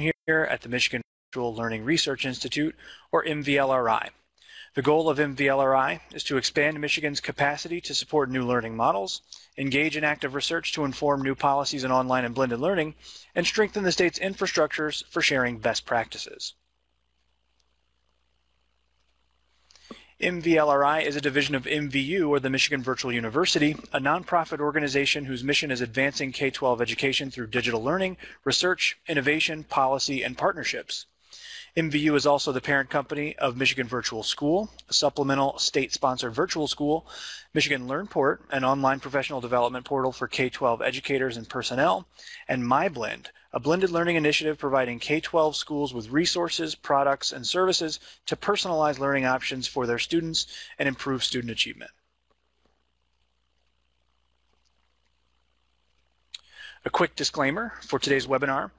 here at the Michigan Virtual Learning Research Institute, or MVLRI. The goal of MVLRI is to expand Michigan's capacity to support new learning models, engage in active research to inform new policies in online and blended learning, and strengthen the state's infrastructures for sharing best practices. MVLRI is a division of MVU, or the Michigan Virtual University, a nonprofit organization whose mission is advancing K-12 education through digital learning, research, innovation, policy, and partnerships. MVU is also the parent company of Michigan Virtual School, a supplemental state-sponsored virtual school, Michigan LearnPort, an online professional development portal for K-12 educators and personnel, and MyBlend, a blended learning initiative providing K-12 schools with resources, products, and services to personalize learning options for their students and improve student achievement. A quick disclaimer for today's webinar.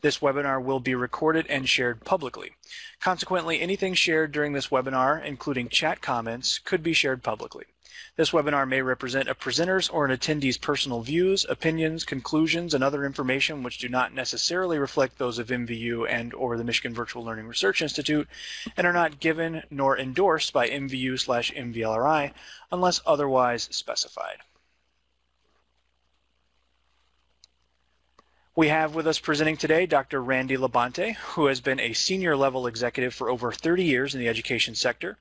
This webinar will be recorded and shared publicly. Consequently, anything shared during this webinar, including chat comments, could be shared publicly. This webinar may represent a presenter's or an attendee's personal views, opinions, conclusions, and other information which do not necessarily reflect those of MVU and/or the Michigan Virtual Learning Research Institute and are not given nor endorsed by MVU/MVLRI unless otherwise specified. We have with us presenting today Dr. Randy Labonte, who has been a senior level executive for over 30 years in the education sector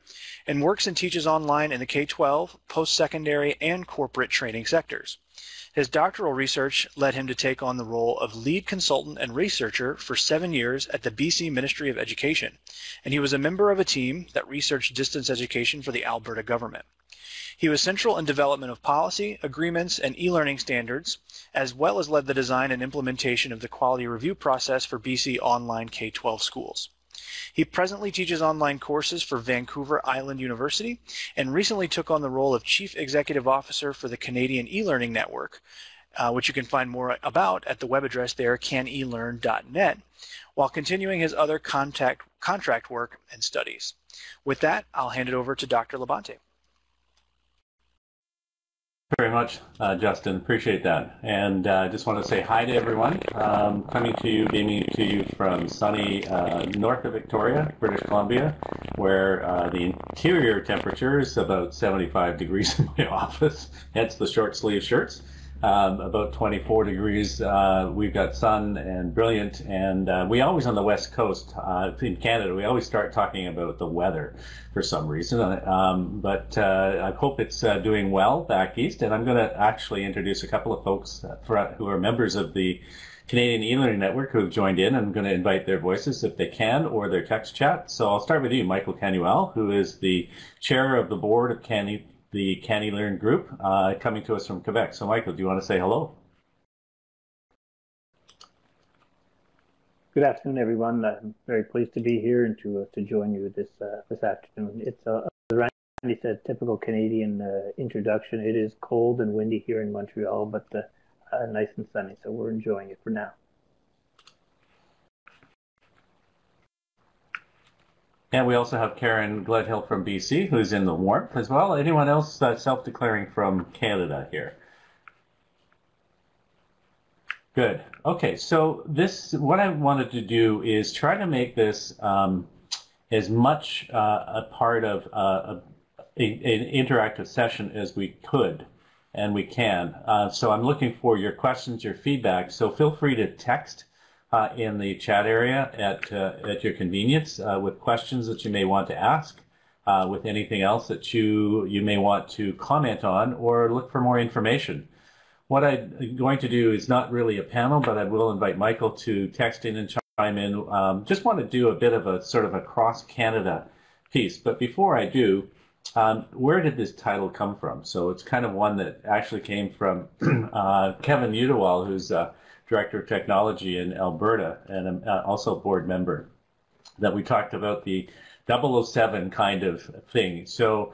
and works and teaches online in the K-12, post-secondary, and corporate training sectors. His doctoral research led him to take on the role of lead consultant and researcher for 7 years at the BC Ministry of Education, and he was a member of a team that researched distance education for the Alberta government. He was central in development of policy, agreements, and e-learning standards, as well as led the design and implementation of the quality review process for BC online K-12 schools. He presently teaches online courses for Vancouver Island University and recently took on the role of Chief Executive Officer for the Canadian e-learning network, which you can find more about at the web address there, CANeLearn.net, while continuing his other contract work and studies. With that, I'll hand it over to Dr. Labonte. Very much, Justin. Appreciate that. And I just want to say hi to everyone. Coming to you, beaming to you from sunny north of Victoria, British Columbia, where the interior temperature is about 75 degrees in my office, hence the short sleeve shirts. About 24 degrees. We've got sun and brilliant, and we always on the west coast in Canada, we always start talking about the weather for some reason, but I hope it's doing well back east, and I'm going to actually introduce a couple of folks who are members of the Canadian e-learning network who have joined in. I'm going to invite their voices if they can, or their text chat. So I'll start with you, Michael Canuel, who is the chair of the board of the CANeLearn group, coming to us from Quebec. So Michael, do you want to say hello? Good afternoon, everyone. I'm very pleased to be here and to join you this afternoon. It's as Randy said, typical Canadian introduction. It is cold and windy here in Montreal, but nice and sunny, so we're enjoying it for now. And we also have Karen Gledhill from BC, who's in the warmth as well. Anyone else self-declaring from Canada here? Good. Okay, so what I wanted to do is try to make this as much a part of an interactive session as we could and we can. So I'm looking for your questions, your feedback. So feel free to text in the chat area at your convenience with questions that you may want to ask, with anything else that you may want to comment on or look for more information. What I'm going to do is not really a panel, but I will invite Michael to text in and chime in. Just want to do a bit of a sort of a cross-Canada piece. But before I do, where did this title come from? So it's kind of one that actually came from Kevin Udawal, who's Director of Technology in Alberta and also a board member, that we talked about the 007 kind of thing. So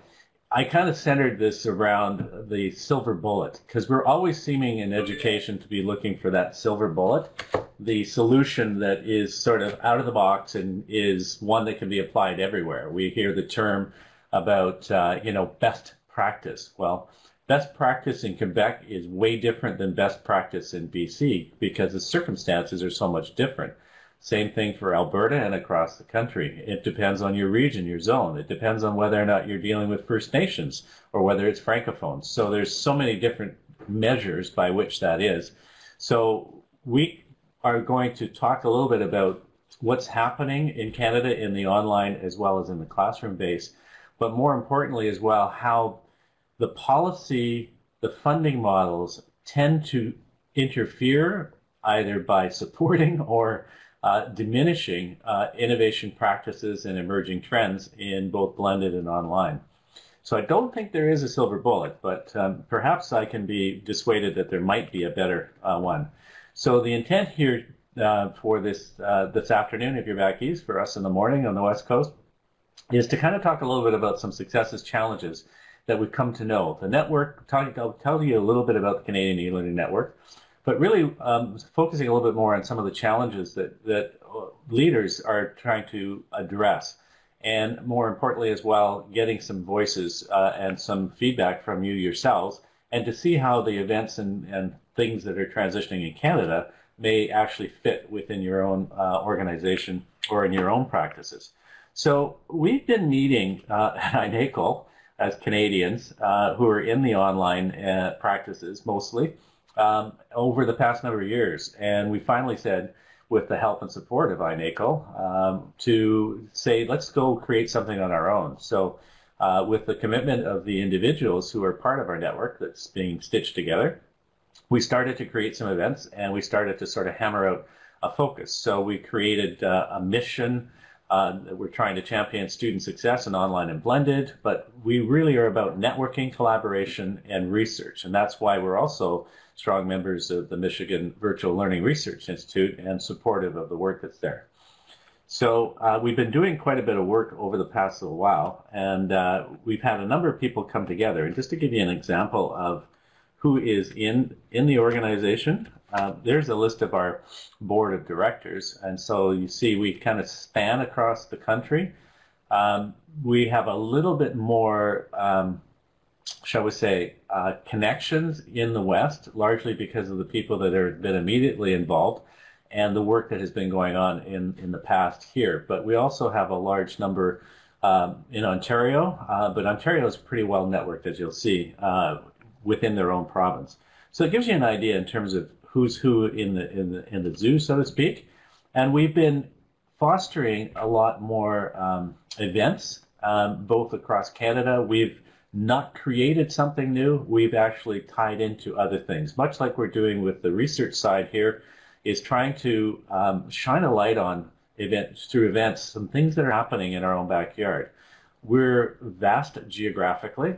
I kind of centered this around the silver bullet, because we're always seeming in education to be looking for that silver bullet, the solution that is sort of out of the box and is one that can be applied everywhere. We hear the term about, best practice. Well, best practice in Quebec is way different than best practice in BC because the circumstances are so much different. Same thing for Alberta and across the country. It depends on your region, your zone. It depends on whether or not you're dealing with First Nations or whether it's Francophones. So there's so many different measures by which that is. So we are going to talk a little bit about what's happening in Canada in the online as well as in the classroom base, but more importantly as well, how the policy, the funding models tend to interfere either by supporting or diminishing innovation practices and emerging trends in both blended and online. So I don't think there is a silver bullet, but perhaps I can be dissuaded that there might be a better one. So the intent here for this afternoon, if you're back east, for us in the morning on the West Coast, is to kind of talk a little bit about some successes, challenges that we've come to know. The network, I'll tell you a little bit about the Canadian e-learning network, but really focusing a little bit more on some of the challenges that leaders are trying to address. And more importantly as well, getting some voices and some feedback from you yourselves, and to see how the events and things that are transitioning in Canada may actually fit within your own organization or in your own practices. So we've been meeting at INACOL as Canadians who are in the online practices mostly over the past number of years. And we finally said, with the help and support of INACOL, to say, let's go create something on our own. So with the commitment of the individuals who are part of our network that's being stitched together, we started to create some events and we started to sort of hammer out a focus. So we created a mission. We're trying to champion student success in online and blended, but we really are about networking, collaboration, and research. And that's why we're also strong members of the Michigan Virtual Learning Research Institute and supportive of the work that's there. So we've been doing quite a bit of work over the past little while, and we've had a number of people come together. And just to give you an example of who is in the organization, there's a list of our board of directors. And so you see we kind of span across the country. We have a little bit more, shall we say, connections in the West, largely because of the people that have been immediately involved and the work that has been going on in the past here. But we also have a large number in Ontario, but Ontario is pretty well networked, as you'll see, within their own province. So it gives you an idea in terms of who's who in the zoo, so to speak. And we've been fostering a lot more events, both across Canada. We've not created something new. We've actually tied into other things, much like we're doing with the research side here, is trying to shine a light on through events, some things that are happening in our own backyard. We're vast geographically.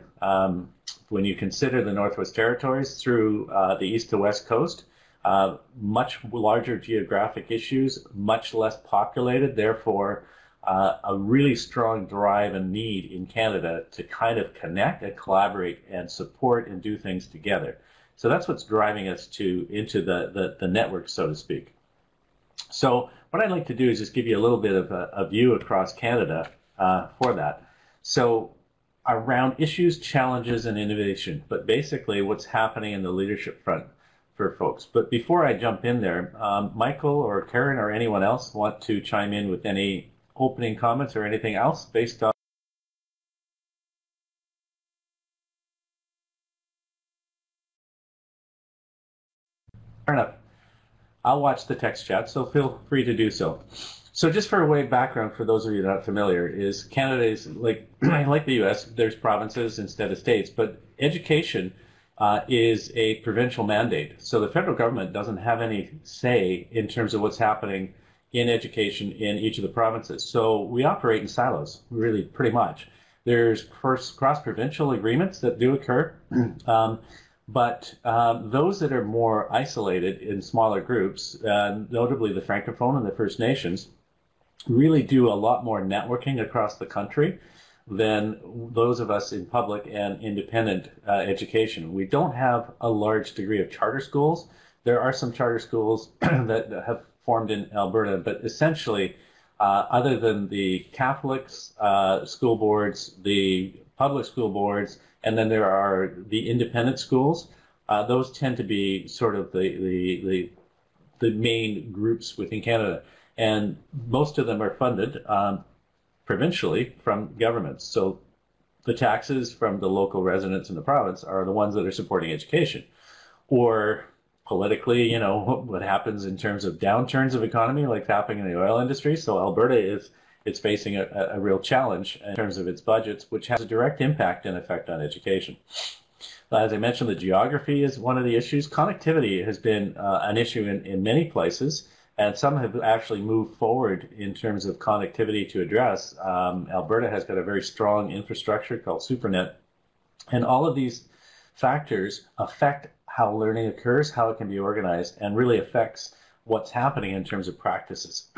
When you consider the Northwest Territories through the east to west coast, much larger geographic issues, much less populated, therefore a really strong drive and need in Canada to kind of connect and collaborate and support and do things together. So that's what's driving us into the network, so to speak. So what I'd like to do is just give you a little bit of a view across Canada for that. So around issues, challenges, and innovation, but basically what's happening in the leadership front for folks. But before I jump in there, Michael or Karen or anyone else want to chime in with any opening comments or anything else based on? Fair enough. I'll watch the text chat, so feel free to do so. So just for a way of background, for those of you not familiar, is Canada is like the US, there's provinces instead of states, but education is a provincial mandate. So the federal government doesn't have any say in terms of what's happening in education in each of the provinces. So we operate in silos, really, pretty much. There's cross-provincial agreements that do occur, but those that are more isolated in smaller groups, notably the Francophone and the First Nations, really do a lot more networking across the country than those of us in public and independent education. We don't have a large degree of charter schools. There are some charter schools that have formed in Alberta, but essentially, other than the Catholics school boards, the public school boards, and then there are the independent schools, those tend to be sort of the main groups within Canada. and most of them are funded provincially from governments. So the taxes from the local residents in the province are the ones that are supporting education. Or politically, you know, what happens in terms of downturns of economy, like happening in the oil industry. So Alberta is facing a real challenge in terms of its budgets, which has a direct impact and effect on education. As I mentioned, the geography is one of the issues. Connectivity has been an issue in many places, and some have actually moved forward in terms of connectivity to address. Alberta has got a very strong infrastructure called SuperNet, and all of these factors affect how learning occurs, how it can be organized, and really affects what's happening in terms of practices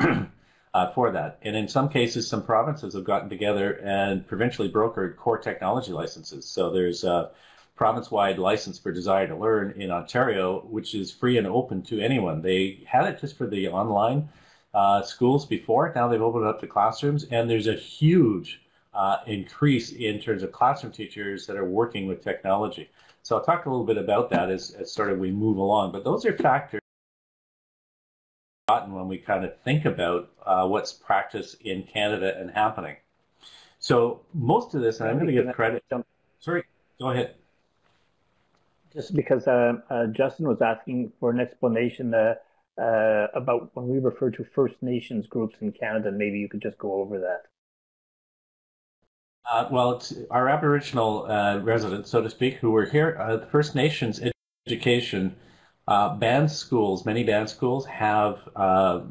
for that. And in some cases, some provinces have gotten together and provincially brokered core technology licenses. So there's a province-wide license for Desire to Learn in Ontario, which is free and open to anyone. They had it just for the online schools before. Now they've opened it up to classrooms, and there's a huge increase in terms of classroom teachers that are working with technology. So I'll talk a little bit about that as sort of we move along. But those are factors when we kind of think about what's practiced in Canada and happening. So most of this, and I'm going to give credit. Sorry, go ahead. Just because Justin was asking for an explanation about when we refer to First Nations groups in Canada, maybe you could just go over that. Well, it's our Aboriginal residents, so to speak, who were here. The First Nations education, band schools, many band schools have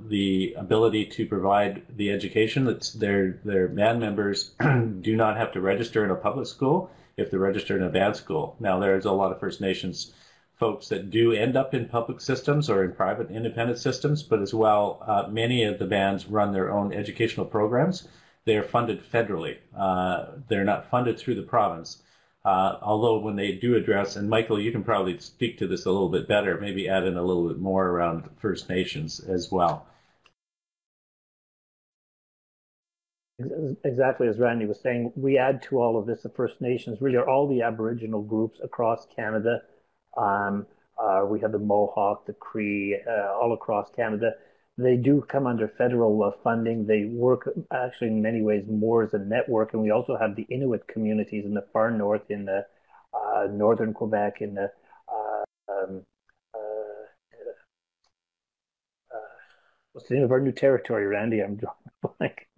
the ability to provide the education that their band members do not have to register in a public school if they're registered in a band school. Now, there's a lot of First Nations folks that do end up in public systems or in private independent systems, but as well, many of the bands run their own educational programs. They're funded federally. They're not funded through the province. Although when they do address, and Michael, you can probably speak to this a little bit better, maybe add in a little bit more around First Nations as well. Exactly as Randy was saying, we add to all of this the First Nations, really are all the Aboriginal groups across Canada. We have the Mohawk, the Cree, all across Canada. They do come under federal funding. They work actually in many ways more as a network. And we also have the Inuit communities in the far north, in the northern Quebec, in the what's the name of our new territory, Randy? I'm drawing a blank.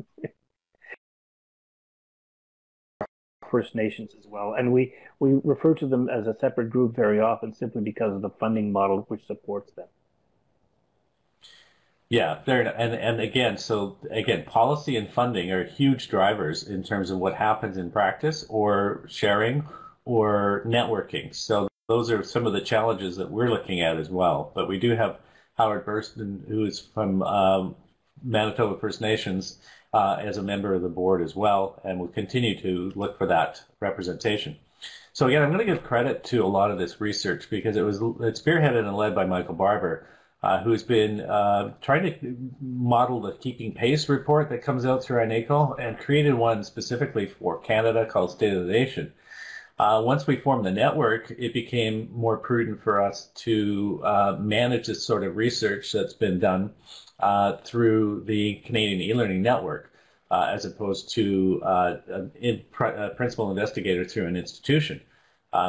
First Nations as well. And we refer to them as a separate group very often simply because of the funding model which supports them. Yeah, and again, policy and funding are huge drivers in terms of what happens in practice or sharing or networking. So those are some of the challenges that we're looking at as well. But we do have Howard Burston, who is from Manitoba First Nations, as a member of the board as well, and we'll continue to look for that representation. So again, I'm going to give credit to a lot of this research because it's spearheaded and led by Michael Barber, who's been trying to model the Keeping Pace report that comes out through INACOL and created one specifically for Canada called State of the Nation. Once we formed the network, it became more prudent for us to manage this sort of research that's been done through the Canadian e-learning network, as opposed to a principal investigator through an institution.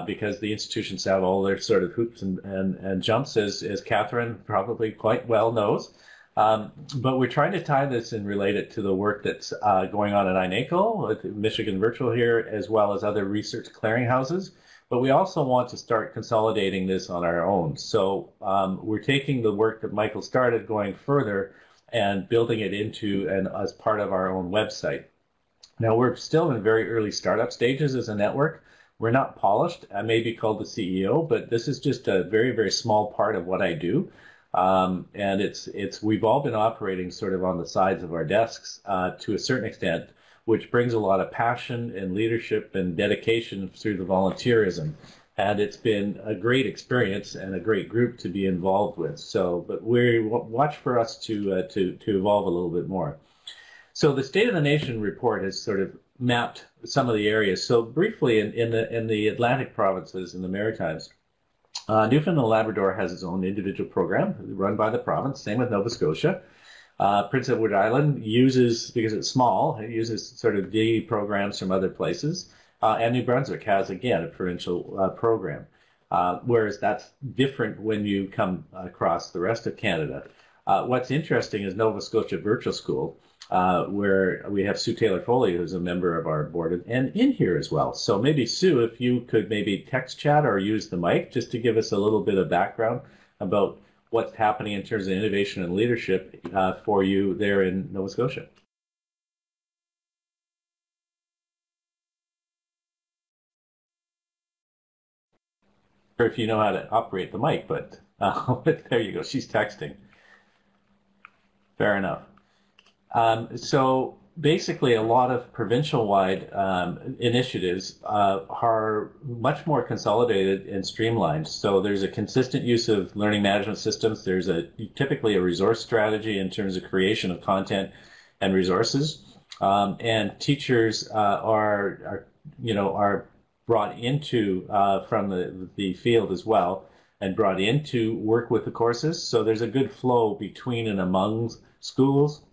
Because the institutions have all their sort of hoops and jumps, as Catherine probably quite well knows. But we're trying to tie this and relate it to the work that's going on at INACOL, Michigan Virtual here, as well as other research clearinghouses. But we also want to start consolidating this on our own. So we're taking the work that Michael started going further and building it into and as part of our own website. Now, we're still in very early startup stages as a network. We're not polished. I may be called the CEO, but this is just a very, very small part of what I do. And we've all been operating sort of on the sides of our desks to a certain extent, which brings a lot of passion and leadership and dedication through the volunteerism. And it's been a great experience and a great group to be involved with. So, but watch for us to evolve a little bit more. So the State of the Nation report has sort of mapped some of the areas. So briefly, in the Atlantic provinces and the Maritimes, Newfoundland and Labrador has its own individual program run by the province, same with Nova Scotia. Prince Edward Island uses, because it's small, it uses sort of D programs from other places. And New Brunswick has, again, a provincial program. Whereas that's different when you come across the rest of Canada. What's interesting is Nova Scotia Virtual School, where we have Sue Taylor-Foley, who's a member of our board, and in here as well. So maybe, Sue, if you could maybe text chat or use the mic just to give us a little bit of background about what's happening in terms of innovation and leadership for you there in Nova Scotia. Or if you know how to operate the mic, but there you go, she's texting. Fair enough. So basically, a lot of provincial-wide initiatives are much more consolidated and streamlined. So there's a consistent use of learning management systems. There's typically a resource strategy in terms of creation of content and resources. And teachers are brought into from the field as well, and brought in to work with the courses. So there's a good flow between and among schools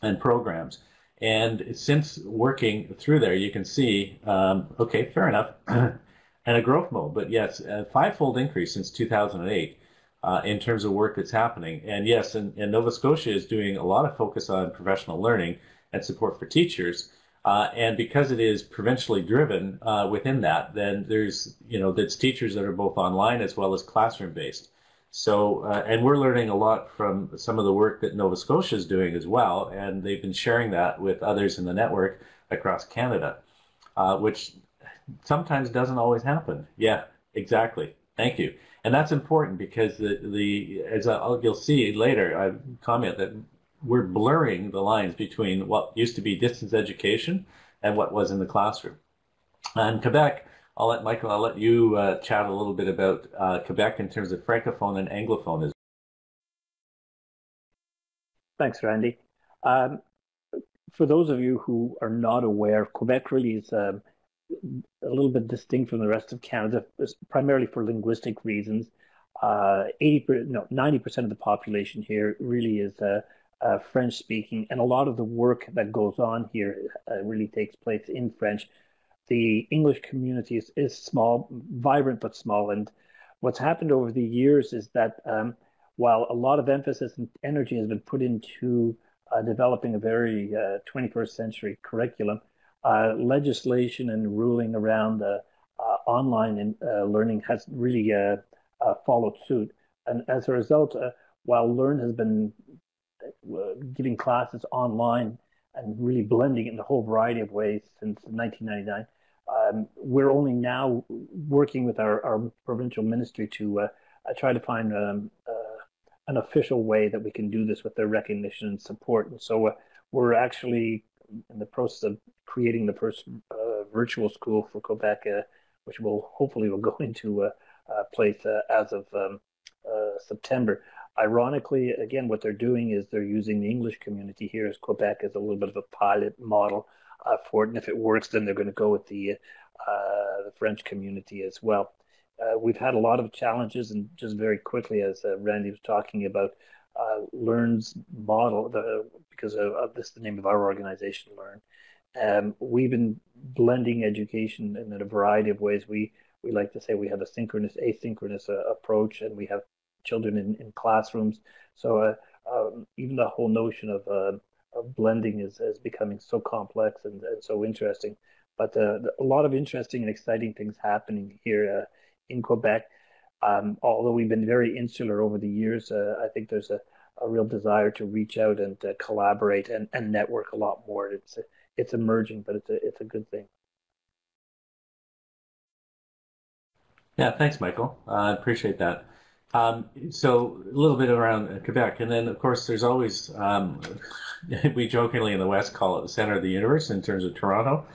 and programs. And since working through there, you can see, okay, fair enough, and a growth mode. But yes, a five-fold increase since 2008 in terms of work that's happening. And yes, and Nova Scotia is doing a lot of focus on professional learning and support for teachers. And because it is provincially driven within that, then there's, that's teachers that are both online as well as classroom-based. So, and we're learning a lot from some of the work that Nova Scotia is doing as well, and they've been sharing that with others in the network across Canada, which sometimes doesn't always happen. Yeah, exactly. Thank you. And that's important because as you'll see later, I comment that we're blurring the lines between what used to be distance education and what was in the classroom. And Quebec, Michael, I'll let you chat a little bit about Quebec in terms of Francophone and Anglophone. Thanks, Randy. For those of you who are not aware, Quebec really is a little bit distinct from the rest of Canada, primarily for linguistic reasons. 90% of the population here really is French speaking, and a lot of the work that goes on here really takes place in French. The English community is small, vibrant but small, and what's happened over the years is that while a lot of emphasis and energy has been put into developing a very 21st century curriculum, legislation and ruling around online learning has really followed suit. And as a result, while Learn has been giving classes online and really blending in a whole variety of ways since 1999, we're only now working with our provincial ministry to try to find an official way that we can do this with their recognition and support. And so we're actually in the process of creating the first virtual school for Quebec, which will hopefully go into place as of September. Ironically, again, what they're doing is they're using the English community here as Quebec as a little bit of a pilot model for it. And if it works, then they're going to go with the French community as well. We've had a lot of challenges, and just very quickly, as Randy was talking about, Learn's model, because of this, the name of our organization, Learn. We've been blending education in a variety of ways. We like to say we have a synchronous, asynchronous approach, and we have children in classrooms. So even the whole notion of blending is becoming so complex and so interesting. But a lot of interesting and exciting things happening here in Quebec. Although we've been very insular over the years, I think there's a real desire to reach out and collaborate and network a lot more. It's emerging, but it's a good thing. Yeah, thanks, Michael. I appreciate that. So a little bit around Quebec, and then of course there's always, we jokingly in the West call it the center of the universe in terms of Toronto.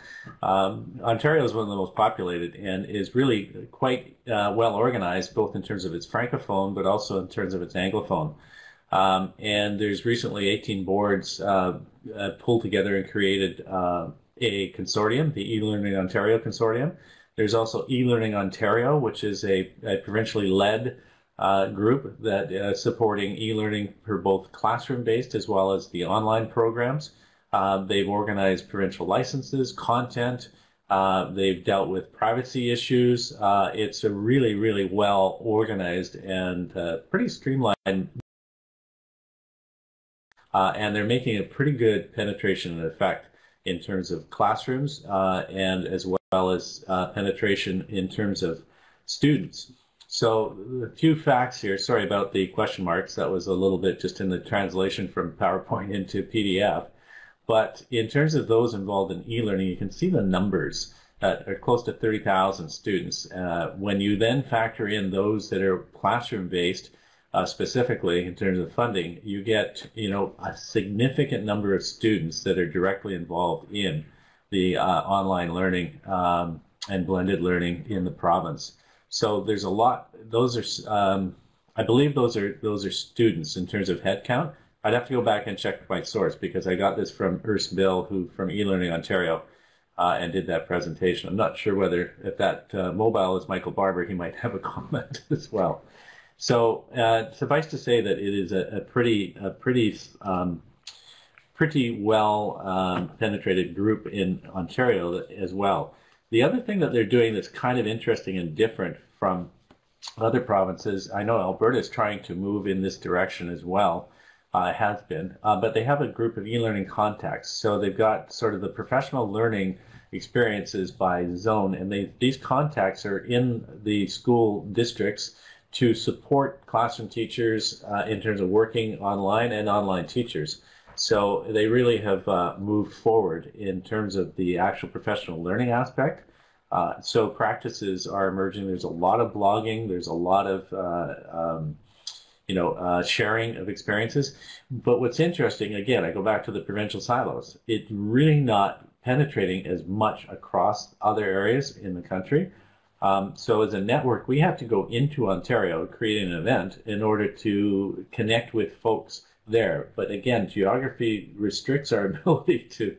Ontario is one of the most populated and is really quite well organized, both in terms of its Francophone, but also in terms of its Anglophone. And there's recently 18 boards pulled together and created a consortium, the eLearning Ontario Consortium. There's also eLearning Ontario, which is a provincially led group that is supporting e-learning for both classroom-based as well as the online programs. They've organized provincial licenses, content. They've dealt with privacy issues. It's a really, really well organized and pretty streamlined. And they're making a pretty good penetration and effect in terms of classrooms and as well as penetration in terms of students. So a few facts here. Sorry about the question marks. That was a little bit just in the translation from PowerPoint into PDF. But in terms of those involved in e-learning, you can see the numbers that are close to 30,000 students. When you then factor in those that are classroom-based, specifically in terms of funding, you get a significant number of students that are directly involved in the online learning and blended learning in the province. So there's a lot. Those are, I believe, those are students in terms of headcount. I'd have to go back and check my source because I got this from Urs Bill, who from eLearning Ontario, and did that presentation. I'm not sure whether if that mobile is Michael Barber, he might have a comment as well. So suffice to say that it is a pretty well penetrated group in Ontario as well. The other thing that they're doing that's kind of interesting and different from other provinces, I know Alberta is trying to move in this direction as well, has been, but they have a group of e-learning contacts. So they've got sort of the professional learning experiences by zone, and these contacts are in the school districts to support classroom teachers in terms of working online and online teachers. So they really have moved forward in terms of the actual professional learning aspect. So practices are emerging. There's a lot of blogging. There's a lot of sharing of experiences. But what's interesting, again, I go back to the provincial silos. It's really not penetrating as much across other areas in the country. So as a network, we have to go into Ontario, create an event in order to connect with folks there. But again, geography restricts our ability to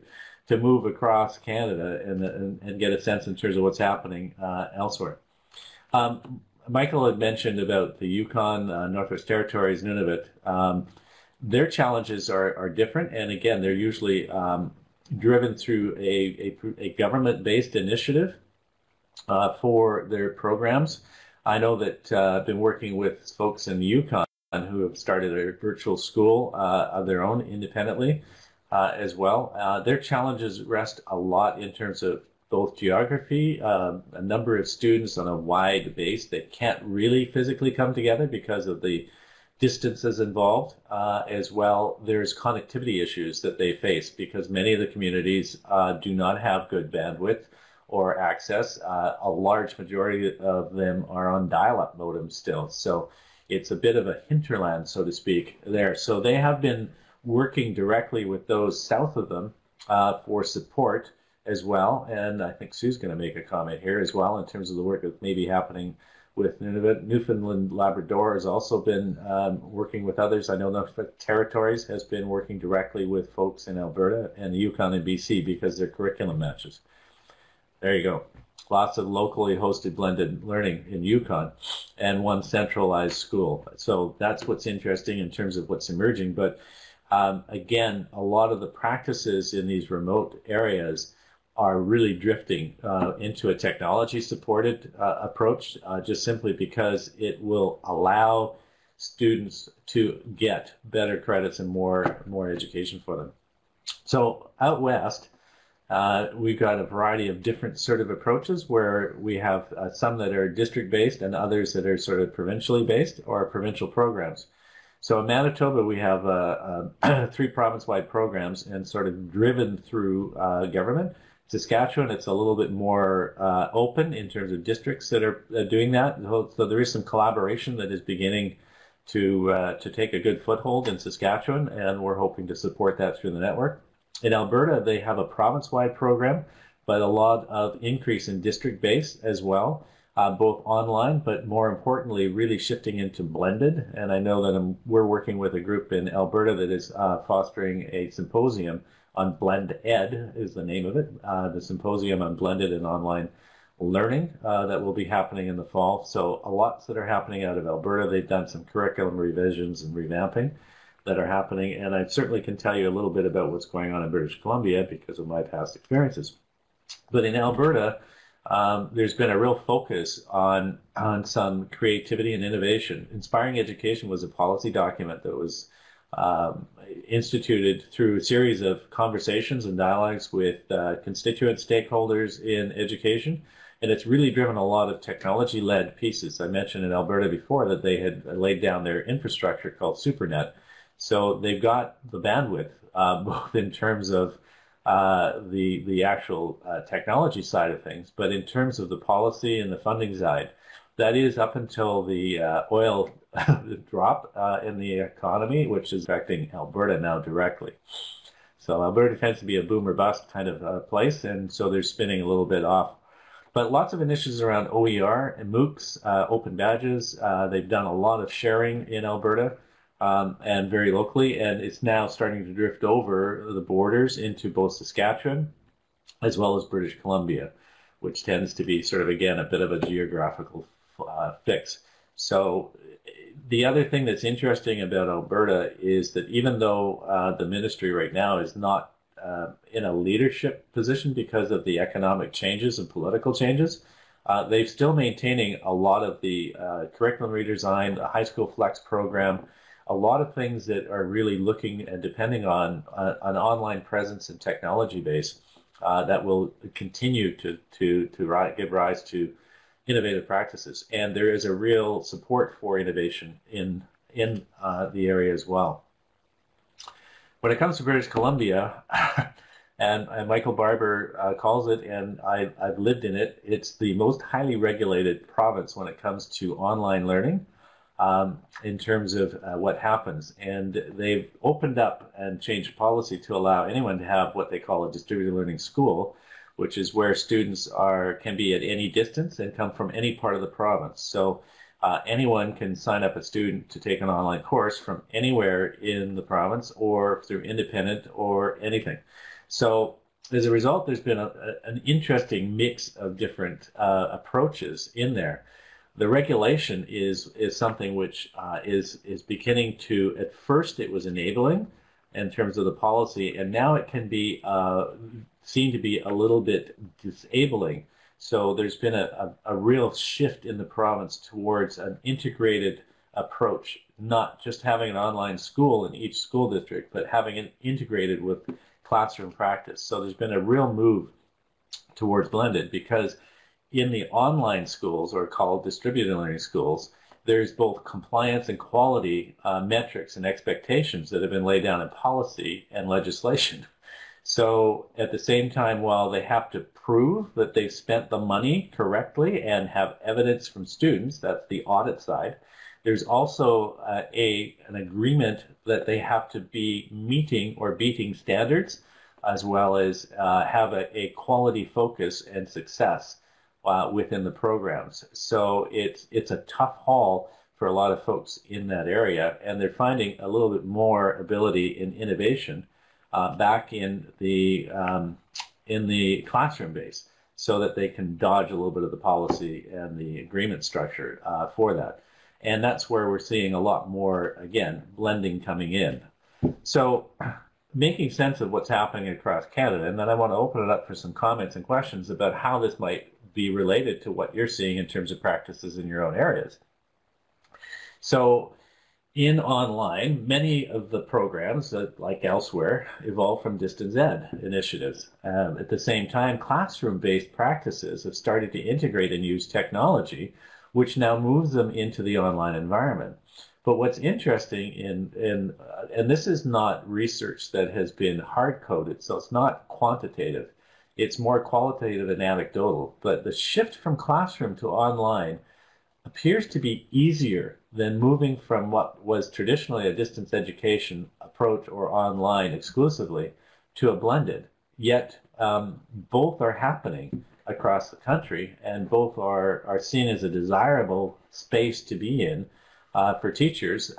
move across Canada and get a sense in terms of what's happening elsewhere. Michael had mentioned about the Yukon, Northwest Territories, Nunavut. Their challenges are different, and again, they're usually driven through a government-based initiative for their programs. I know that I've been working with folks in the Yukon who have started a virtual school of their own independently as well. Their challenges rest a lot in terms of both geography, a number of students on a wide base that can't really physically come together because of the distances involved. As well, there's connectivity issues that they face because many of the communities do not have good bandwidth or access. A large majority of them are on dial-up modems still. So it's a bit of a hinterland, so to speak, there. So they have been working directly with those south of them for support as well. And I think Sue's going to make a comment here as well in terms of the work that may be happening with Nunavut. Newfoundland Labrador has also been working with others. I know the Territories has been working directly with folks in Alberta and the Yukon and BC because their curriculum matches. There you go. Lots of locally hosted blended learning in Yukon and one centralized school. So that's what's interesting in terms of what's emerging. But again, a lot of the practices in these remote areas are really drifting into a technology-supported approach just simply because it will allow students to get better credits and more education for them. So out west, we've got a variety of different sort of approaches where we have some that are district-based and others that are sort of provincially based or provincial programs. So in Manitoba, we have 3 province-wide programs and sort of driven through government. Saskatchewan, it's a little bit more open in terms of districts that are doing that. So there is some collaboration that is beginning to take a good foothold in Saskatchewan, and we're hoping to support that through the network. In Alberta, they have a province-wide program, but a lot of increase in district-based as well, both online, but more importantly, really shifting into blended. And I know that we're working with a group in Alberta that is fostering a symposium on Blend Ed is the name of it, the Symposium on Blended and Online learning that will be happening in the fall. So a lots that are happening out of Alberta. They've done some curriculum revisions and revamping that are happening, and I certainly can tell you a little bit about what's going on in British Columbia because of my past experiences. But in Alberta, there's been a real focus on some creativity and innovation. Inspiring Education was a policy document that was instituted through a series of conversations and dialogues with constituent stakeholders in education, and it's really driven a lot of technology-led pieces. I mentioned in Alberta before that they had laid down their infrastructure called SuperNet, so they've got the bandwidth both in terms of the actual technology side of things, but in terms of the policy and the funding side, that is up until the oil drop in the economy, which is affecting Alberta now directly. So Alberta tends to be a boom or bust kind of place, and so they're spinning a little bit off. But lots of initiatives around OER and MOOCs, open badges. They've done a lot of sharing in Alberta and very locally, and it's now starting to drift over the borders into both Saskatchewan as well as British Columbia, which tends to be sort of, again, a bit of a geographical fix. So the other thing that's interesting about Alberta is that even though the ministry right now is not in a leadership position because of the economic changes and political changes, they're still maintaining a lot of the curriculum redesign, the high school flex program, a lot of things that are really looking and depending on an online presence and technology base that will continue to give rise to innovative practices. And there is a real support for innovation in the area as well. When it comes to British Columbia, and Michael Barber calls it, and I've lived in it, it's the most highly regulated province when it comes to online learning in terms of what happens. And they've opened up and changed policy to allow anyone to have what they call a distributed learning school, which is where students can be at any distance and come from any part of the province. So anyone can sign up a student to take an online course from anywhere in the province or through independent or anything. So as a result, there's been an interesting mix of different approaches in there. The regulation is something which is beginning to, at first it was enabling in terms of the policy, and now it can be seen to be a little bit disabling. So there's been a real shift in the province towards an integrated approach, not just having an online school in each school district, but having it integrated with classroom practice. So there's been a real move towards blended, because in the online schools, or called distributed learning schools, there's both compliance and quality metrics and expectations that have been laid down in policy and legislation. So at the same time, while they have to prove that they've spent the money correctly and have evidence from students, that's the audit side, there's also an agreement that they have to be meeting or beating standards, as well as have a quality focus and success within the programs. So it's a tough haul for a lot of folks in that area, and they're finding a little bit more ability in innovation back in the classroom base, so that they can dodge a little bit of the policy and the agreement structure for that. And that's where we're seeing a lot more, again, blending coming in. So making sense of what's happening across Canada, and then I want to open it up for some comments and questions about how this might be related to what you're seeing in terms of practices in your own areas. So in online, many of the programs that, like elsewhere, evolve from distance ed initiatives. At the same time, classroom-based practices have started to integrate and use technology, which now moves them into the online environment. But what's interesting and this is not research that has been hard-coded, so it's not quantitative, it's more qualitative and anecdotal, but the shift from classroom to online appears to be easier than moving from what was traditionally a distance education approach or online exclusively to a blended. Yet both are happening across the country, and both are seen as a desirable space to be in for teachers,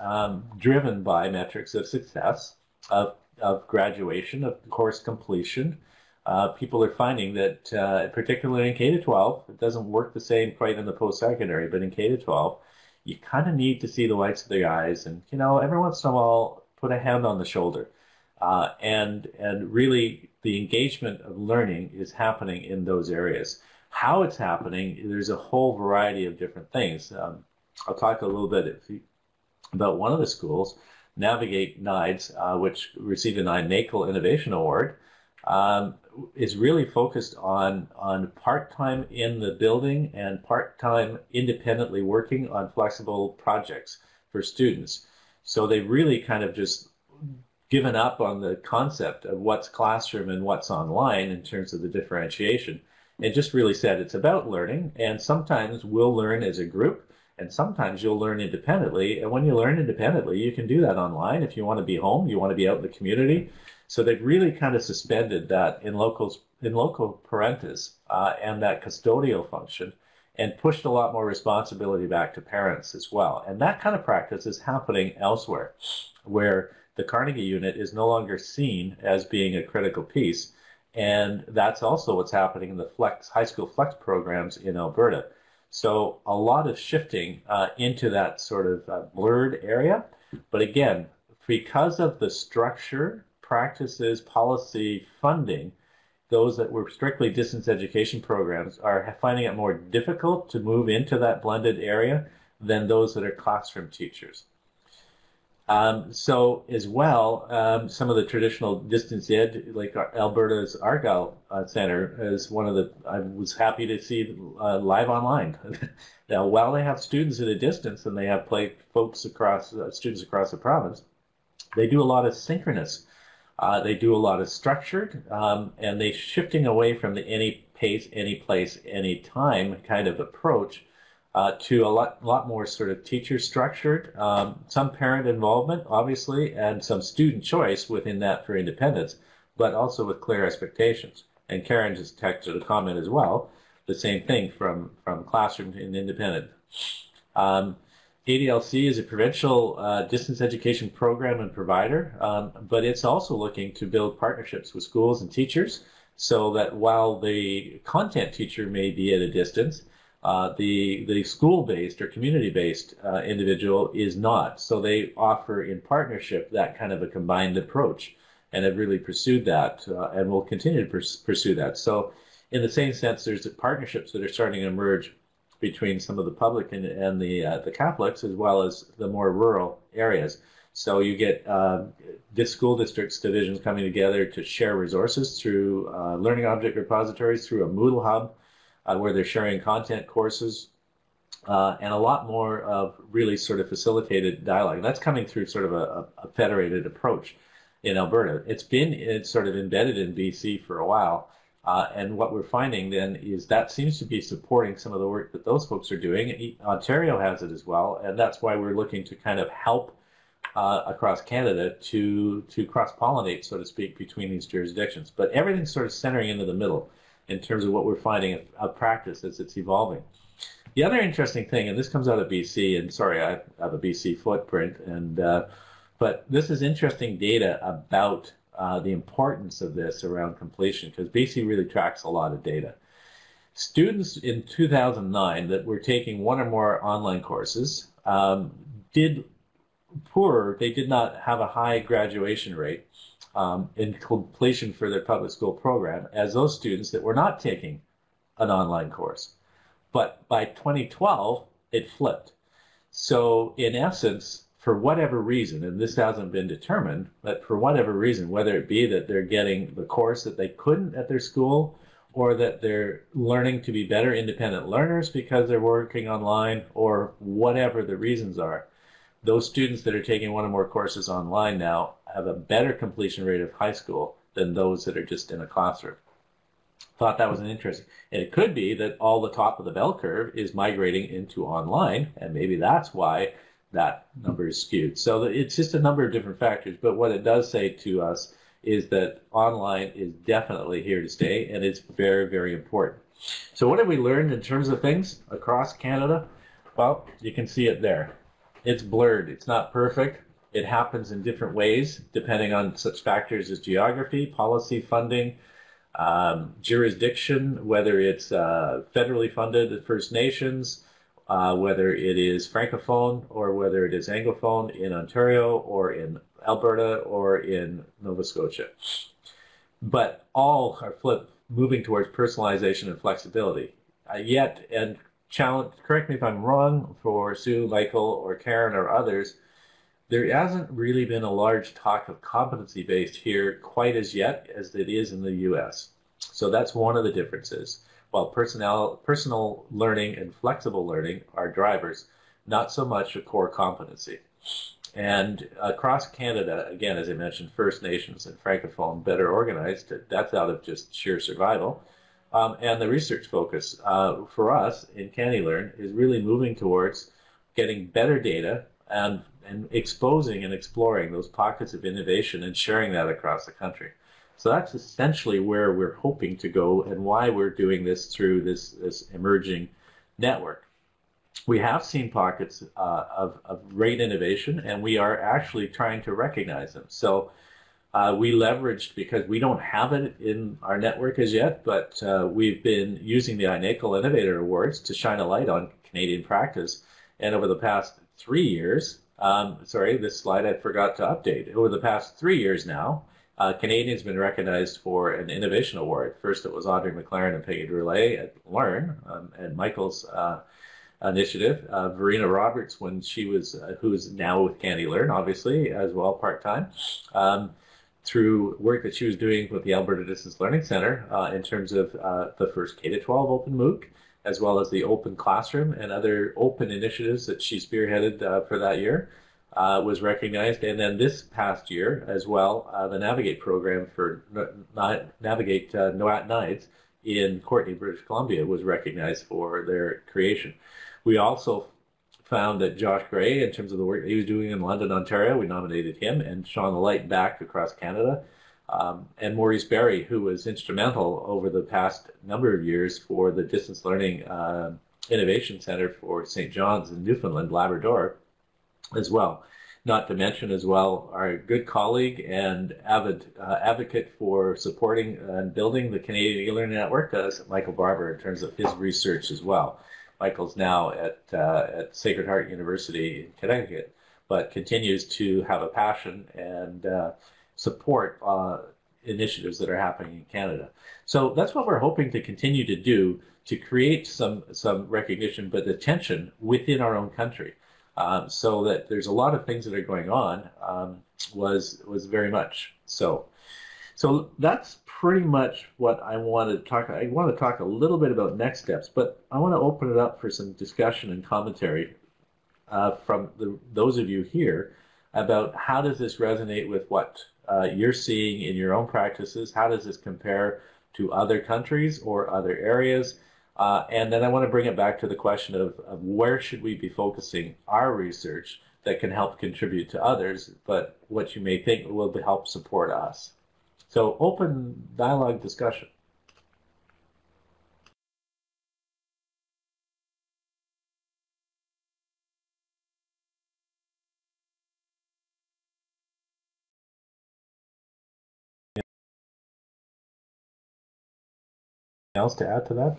driven by metrics of success, of graduation, of course completion, people are finding that, particularly in K-12, it doesn't work the same quite in the post-secondary, but in K-12, you kind of need to see the whites of their eyes, and every once in a while, put a hand on the shoulder, and really the engagement of learning is happening in those areas. How it's happening, there's a whole variety of different things. I'll talk a little bit about one of the schools, Navigate NIDES, which received an INACOL Innovation Award. Is really focused on part-time in the building and part-time independently working on flexible projects for students. So they've really kind of just given up on the concept of what's classroom and what's online in terms of the differentiation, and just really said it's about learning, and sometimes we'll learn as a group, and sometimes you'll learn independently, and when you learn independently, you can do that online. If you want to be home, you want to be out in the community. So they've really kind of suspended that in loco parentis and that custodial function, and pushed a lot more responsibility back to parents as well. And that kind of practice is happening elsewhere, where the Carnegie unit is no longer seen as being a critical piece. And that's also what's happening in the high school flex programs in Alberta. So a lot of shifting into that sort of blurred area. But again, because of the structure, practices, policy, funding, those that were strictly distance education programs are finding it more difficult to move into that blended area than those that are classroom teachers. So as well, some of the traditional distance ed, like Alberta's Argyle Center, is one of the, I was happy to see live online. Now, while they have students at a distance and they have folks across, students across the province, they do a lot of synchronous. They do a lot of structured, and they're shifting away from the any pace, any place, any time kind of approach to a lot more sort of teacher structured, some parent involvement, obviously, and some student choice within that for independence, but also with clear expectations. And Karen just texted a comment as well, the same thing from classroom and independent. ADLC is a provincial distance education program and provider, but it's also looking to build partnerships with schools and teachers so that while the content teacher may be at a distance, the school-based or community-based individual is not. So they offer in partnership that kind of a combined approach, and have really pursued that and will continue to pursue that. So in the same sense, there's partnerships that are starting to emerge between some of the public and the Catholics, as well as the more rural areas. So you get school districts divisions coming together to share resources through learning object repositories, through a Moodle hub, where they're sharing content courses, and a lot more of really sort of facilitated dialogue. And that's coming through sort of a federated approach in Alberta. It's sort of embedded in BC for a while. And what we're finding then is that seems to be supporting some of the work that those folks are doing. Ontario has it as well, and that's why we're looking to kind of help across Canada to cross-pollinate, so to speak, between these jurisdictions. But everything's sort of centering into the middle in terms of what we're finding of practice as it's evolving. The other interesting thing, and this comes out of BC, and sorry, I have a BC footprint, and but this is interesting data about the importance of this around completion, because BC really tracks a lot of data. Students in 2009 that were taking one or more online courses did poorer. They did not have a high graduation rate in completion for their public school program as those students that were not taking an online course. But by 2012, it flipped. So in essence, for whatever reason, and this hasn't been determined, but for whatever reason, whether it be that they're getting the course that they couldn't at their school, or that they're learning to be better independent learners because they're working online, or whatever the reasons are, those students that are taking one or more courses online now have a better completion rate of high school than those that are just in a classroom. Thought that was an interesting, and it could be that all the top of the bell curve is migrating into online, and maybe that's why that number is skewed. So it's just a number of different factors, but what it does say to us is that online is definitely here to stay, and it's very, very important. So what have we learned in terms of things across Canada? Well, you can see it there. It's blurred. It's not perfect. It happens in different ways, depending on such factors as geography, policy, funding, jurisdiction, whether it's federally funded First Nations, whether it is Francophone or whether it is Anglophone in Ontario or in Alberta or in Nova Scotia. But all are moving towards personalization and flexibility. Yet, and correct me if I'm wrong, for Sue, Michael, or Karen or others, there hasn't really been a large talk of competency-based here quite as yet as it is in the US. So that's one of the differences. While personal learning and flexible learning are drivers, not so much a core competency. And across Canada, again, as I mentioned, First Nations and Francophone better organized, that's out of just sheer survival. And the research focus for us in CANeLearn is really moving towards getting better data and exposing and exploring those pockets of innovation and sharing that across the country. So that's essentially where we're hoping to go and why we're doing this through this emerging network. We have seen pockets of great innovation, and we are actually trying to recognize them. So we leveraged, because we don't have it in our network as yet, but we've been using the INACOL Innovator Awards to shine a light on Canadian practice. And over the past 3 years, sorry, this slide I forgot to update. Over the past 3 years now, Canadians been recognized for an innovation award. First, it was Audrey McLaren and Peggy Drolet at Learn, and Michael's initiative. Verena Roberts, when she was, who's now with CANeLearn, obviously, as well, part-time, through work that she was doing with the Alberta Distance Learning Center in terms of the first K-12 Open MOOC, as well as the Open Classroom and other open initiatives that she spearheaded for that year, was recognized. And then this past year as well, the Navigate program for Navigate NIDES in Courtenay, British Columbia was recognized for their creation. We also found that Josh Gray, in terms of the work he was doing in London, Ontario, we nominated him and shone the light back across Canada. And Maurice Berry, who was instrumental over the past number of years for the Distance Learning Innovation Center for St. John's in Newfoundland, Labrador, as well. Not to mention as well our good colleague and avid advocate for supporting and building the Canadian e-learning network, Michael Barber, in terms of his research as well. Michael's now at Sacred Heart University in Connecticut, but continues to have a passion and support initiatives that are happening in Canada. So that's what we're hoping to continue to do, to create some recognition, but attention within our own country. So that there's a lot of things that are going on, was very much so. So that's pretty much what I wanted to talk about. I want to talk a little bit about next steps, but I want to open it up for some discussion and commentary from those of you here about how does this resonate with what you're seeing in your own practices? How does this compare to other countries or other areas? And then I want to bring it back to the question of where should we be focusing our research that can help contribute to others, but what you may think will help support us. So open dialogue discussion. Anything else to add to that?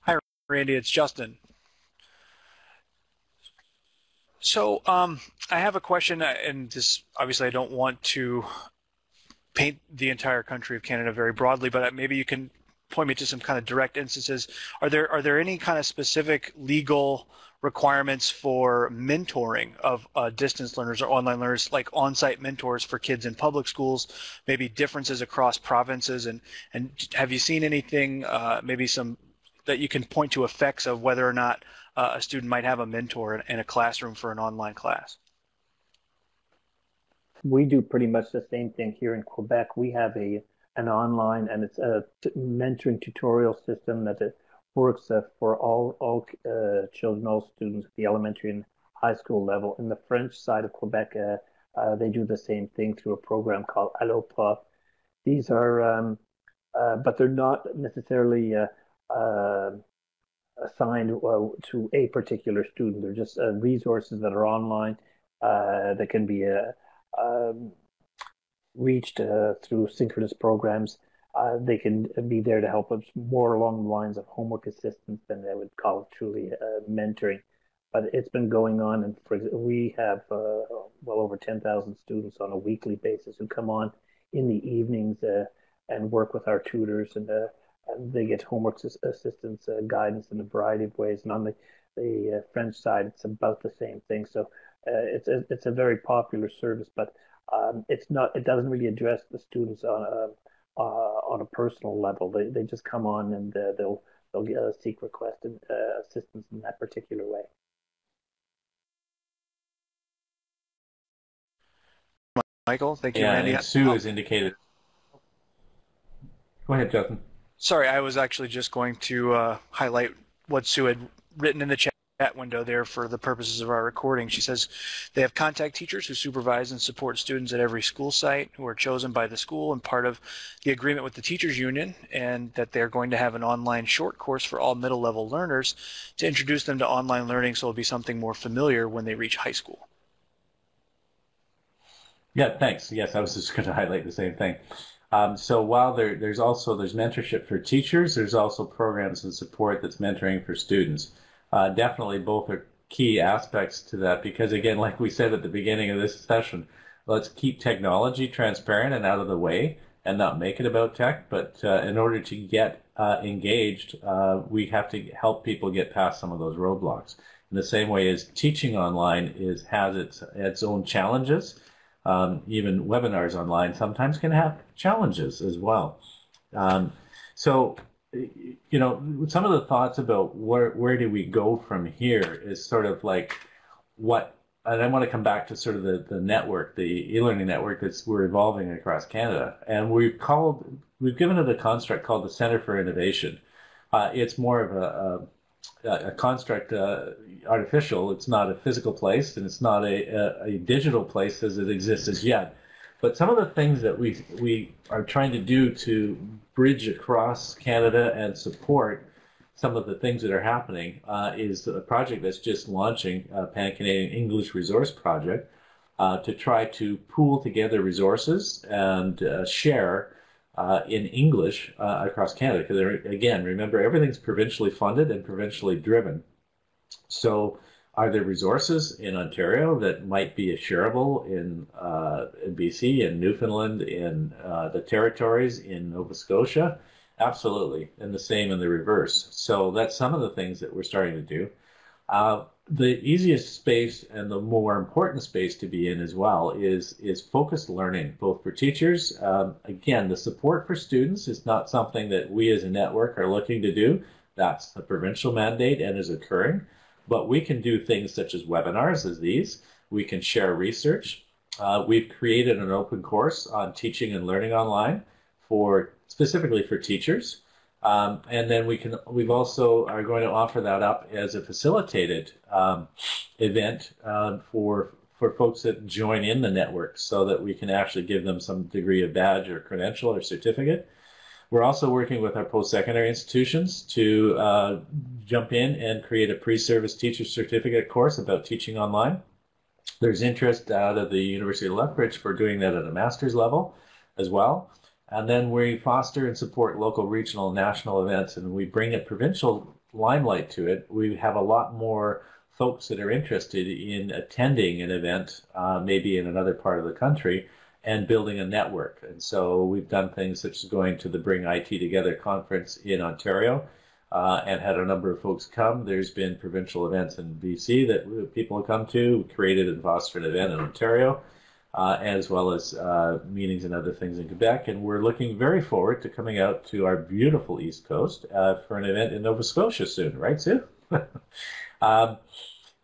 Hi, Randy, it's Justin. So I have a question, and this obviously I don't want to paint the entire country of Canada very broadly, but maybe you can point me to some kind of direct instances. Are there any kind of specific legal requirements for mentoring of distance learners or online learners, like on-site mentors for kids in public schools, maybe differences across provinces, and have you seen anything, maybe some that you can point to effects of whether or not a student might have a mentor in a classroom for an online class? We do pretty much the same thing here in Quebec. We have an online, and it's a mentoring tutorial system that it works for all children, all students at the elementary and high school level. In the French side of Quebec, they do the same thing through a program called Allo Prof. These are, but they're not necessarily assigned to a particular student. They're just resources that are online that can be reached through synchronous programs. They can be there to help us more along the lines of homework assistance than I would call it truly mentoring. But it's been going on, and we have well over 10,000 students on a weekly basis who come on in the evenings and work with our tutors, and they get homework assistance, guidance in a variety of ways. And on the French side, it's about the same thing. So it's a very popular service, but it's not. It doesn't really address the students on a personal level. They just come on and they'll seek request and assistance in that particular way. Michael, thank you, Yeah, Randy. and Sue has indicated. Go ahead, Justin. Sorry, I was actually just going to highlight what Sue had written in the chat window there for the purposes of our recording. She says they have contact teachers who supervise and support students at every school site who are chosen by the school and part of the agreement with the teachers union, and that they're going to have an online short course for all middle level learners to introduce them to online learning so it'll be something more familiar when they reach high school. Yeah, thanks. Yes, I was just going to highlight the same thing. So while there's mentorship for teachers, there's also programs and support that's mentoring for students. Definitely both are key aspects to that because, again, like we said at the beginning of this session, let's keep technology transparent and out of the way and not make it about tech. But in order to get engaged, we have to help people get past some of those roadblocks. In the same way as teaching online has its own challenges. Even webinars online sometimes can have challenges as well. So, you know, some of the thoughts about where do we go from here is sort of like what, and I want to come back to sort of the network, the e-learning network we're evolving across Canada. And we've given it a construct called the Centre for Innovation. It's more of a construct, artificial. It's not a physical place, and it's not a digital place as it exists as yet. But some of the things that we are trying to do to bridge across Canada and support some of the things that are happening is a project that's just launching, Pan-Canadian English Resource Project, to try to pool together resources and share in English across Canada. Because again, remember, everything's provincially funded and provincially driven. So are there resources in Ontario that might be shareable in BC, in Newfoundland, in the territories, in Nova Scotia? Absolutely, and the same in the reverse. So that's some of the things that we're starting to do. The easiest space and the more important space to be in as well is focused learning, both for teachers. Again, the support for students is not something that we as a network are looking to do. That's a provincial mandate and is occurring. But we can do things such as webinars as these. We can share research. We've created an open course on teaching and learning online specifically for teachers. And then we've also are going to offer that up as a facilitated event for folks that join in the network so that we can actually give them some degree of badge or credential or certificate. We're also working with our post-secondary institutions to jump in and create a pre-service teacher certificate course about teaching online. There's interest out of the University of Lethbridge for doing that at a master's level as well. And then we foster and support local, regional, and national events, and we bring a provincial limelight to it. We have a lot more folks that are interested in attending an event, maybe in another part of the country, and building a network. And so we've done things such as going to the Bring IT Together conference in Ontario and had a number of folks come. There's been provincial events in BC that people have come to. We created and fostered an event in Ontario, as well as meetings and other things in Quebec. And we're looking very forward to coming out to our beautiful East Coast for an event in Nova Scotia soon, right, Sue?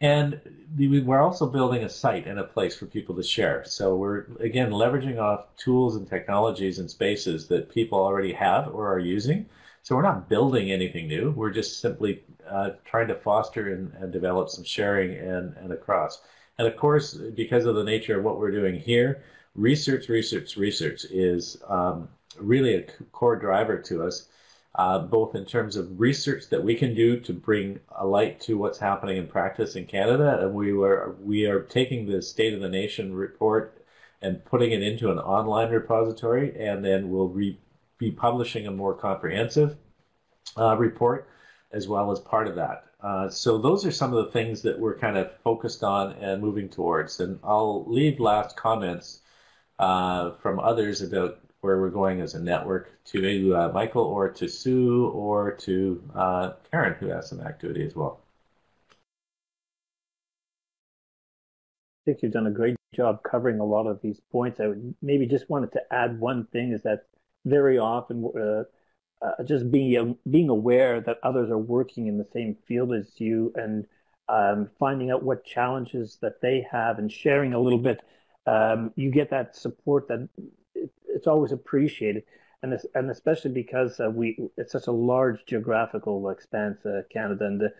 And we're also building a site and a place for people to share. So we're, again, leveraging off tools and technologies and spaces that people already have or are using. So we're not building anything new. We're just simply trying to foster and develop some sharing and across. And of course, because of the nature of what we're doing here, research is really a core driver to us. Both in terms of research that we can do to bring a light to what's happening in practice in Canada, and we are taking the State of the Nation report and putting it into an online repository, and then we'll be publishing a more comprehensive report as well as part of that. So those are some of the things that we're kind of focused on and moving towards. And I'll leave last comments from others about where we're going as a network to Michael or to Sue or to Karen, who has some activity as well. I think you've done a great job covering a lot of these points. I would maybe just wanted to add one thing, is that very often just being aware that others are working in the same field as you, and finding out what challenges that they have and sharing a little bit, you get that support that it's always appreciated, and especially because it's such a large geographical expanse, Canada, and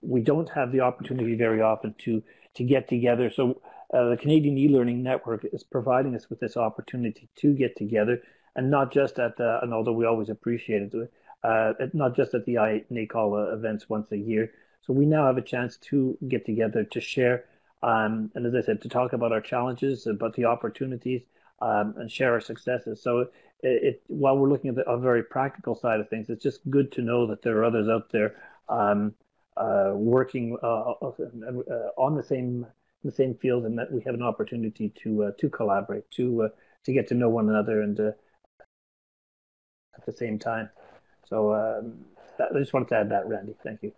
we don't have the opportunity very often to get together. So the Canadian e-learning network is providing us with this opportunity to get together, and not just and although we always appreciate it, not just at the INACOL events once a year. So we now have a chance to get together to share, and as I said, to talk about our challenges, about the opportunities, and share our successes. So while we're looking at a very practical side of things, it's just good to know that there are others out there working on the same field, and that we have an opportunity to collaborate, to get to know one another, and at the same time. So I just wanted to add that, Randy. Thank you.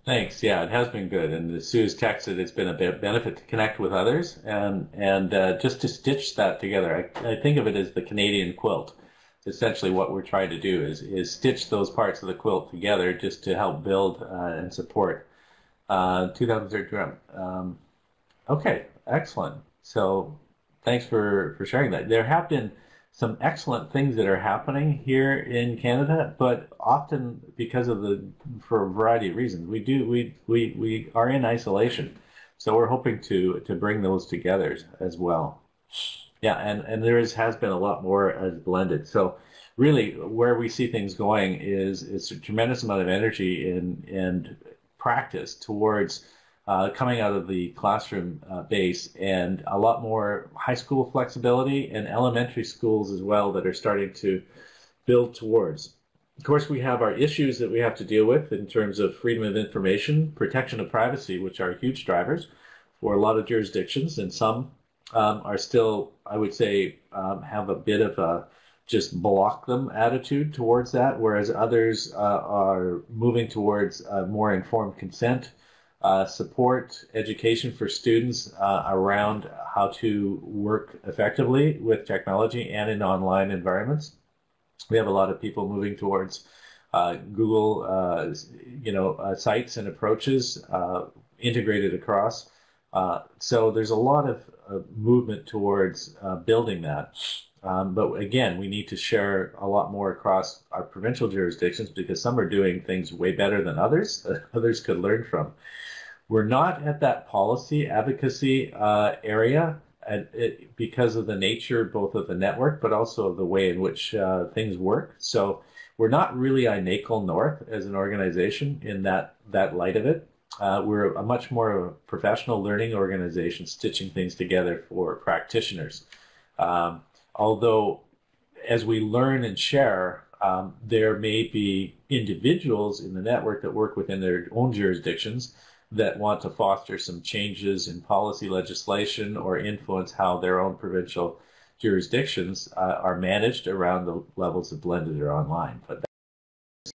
Thanks. Yeah, it has been good. And as Sue's texted, it's been a benefit to connect with others and just to stitch that together. I think of it as the Canadian quilt. Essentially what we're trying to do is stitch those parts of the quilt together just to help build and support 2030. Okay, excellent. So thanks for sharing that. There have been some excellent things that are happening here in Canada, but often because of for a variety of reasons, we are in isolation. So we're hoping to bring those together as well. Yeah, and there has been a lot more as blended. So really where we see things going is a tremendous amount of energy and practice towards coming out of the classroom base, and a lot more high school flexibility and elementary schools as well that are starting to build towards. Of course, we have our issues that we have to deal with in terms of freedom of information, protection of privacy, which are huge drivers for a lot of jurisdictions, and some are still, I would say, have a bit of a just block them attitude towards that, whereas others are moving towards more informed consent, support, education for students around how to work effectively with technology and in online environments. We have a lot of people moving towards Google, sites and approaches integrated across. So there's a lot of movement towards building that. But again, we need to share a lot more across our provincial jurisdictions, because some are doing things way better than others that others could learn from. We're not at that policy advocacy area because of the nature both of the network, but also of the way in which things work. So we're not really INACOL North as an organization in that light of it. We're a much more professional learning organization stitching things together for practitioners. Although as we learn and share, there may be individuals in the network that work within their own jurisdictions that want to foster some changes in policy legislation or influence how their own provincial jurisdictions are managed around the levels of blended or online. But that's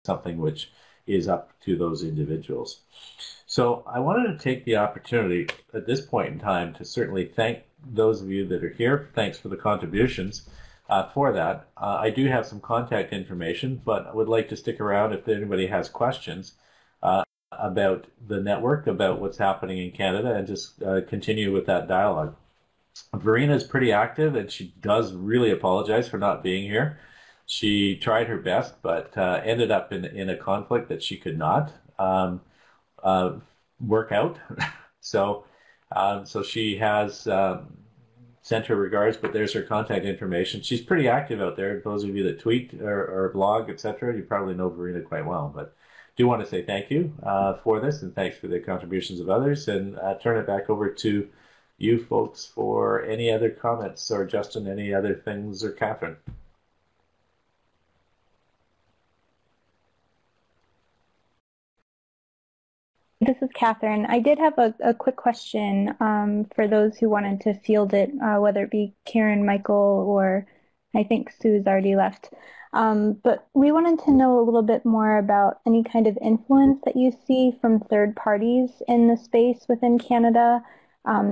something which is up to those individuals. So I wanted to take the opportunity at this point in time to certainly thank those of you that are here. Thanks for the contributions for that. I do have some contact information, but I would like to stick around if anybody has questions about the network, about what's happening in Canada, and just continue with that dialogue. Verena is pretty active, and she does really apologize for not being here. She tried her best, but ended up in a conflict that she could not work out. So she has sent her regards, but there's her contact information. She's pretty active out there. Those of you that tweet or blog, etc., you probably know Verena quite well. But do want to say thank you for this, and thanks for the contributions of others, and turn it back over to you folks for any other comments, or Justin, any other things, or Catherine. This is Catherine. I did have a quick question for those who wanted to field it, whether it be Karen, Michael, or I think Sue's already left. But we wanted to know a little bit more about any kind of influence that you see from third parties in the space within Canada.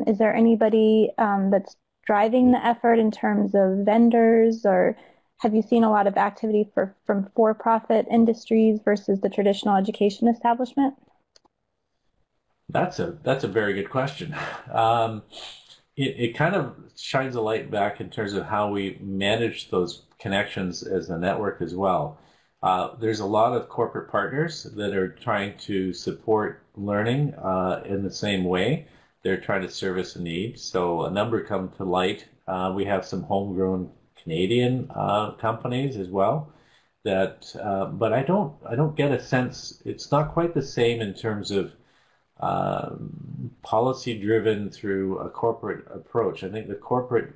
Is there anybody that's driving the effort in terms of vendors, or have you seen a lot of activity from for-profit industries versus the traditional education establishment? That's a very good question. It kind of shines a light back in terms of how we manage those connections as a network as well. There's a lot of corporate partners that are trying to support learning in the same way. They're trying to service a need. So a number come to light. We have some homegrown Canadian companies as well. That, but I don't get a sense. It's not quite the same in terms of policy driven through a corporate approach. I think the corporate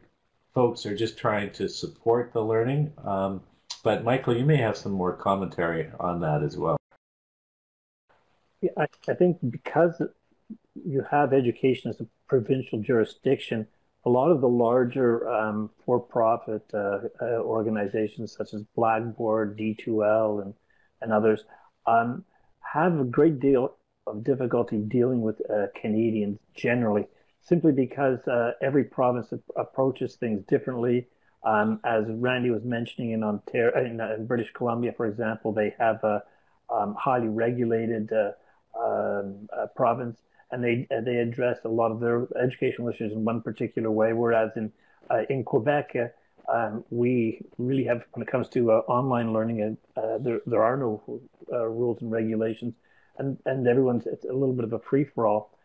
folks are just trying to support the learning. But Michael, you may have some more commentary on that as well. Yeah, I think because you have education as a provincial jurisdiction, a lot of the larger for-profit organizations such as Blackboard, D2L, and others have a great deal of difficulty dealing with Canadians generally, simply because every province approaches things differently. As Randy was mentioning, in Ontario, in British Columbia, for example, they have a highly regulated province, and they address a lot of their educational issues in one particular way. Whereas in Quebec, we really have, when it comes to online learning, there are no rules and regulations. And everyone's, it's a little bit of a free-for-all.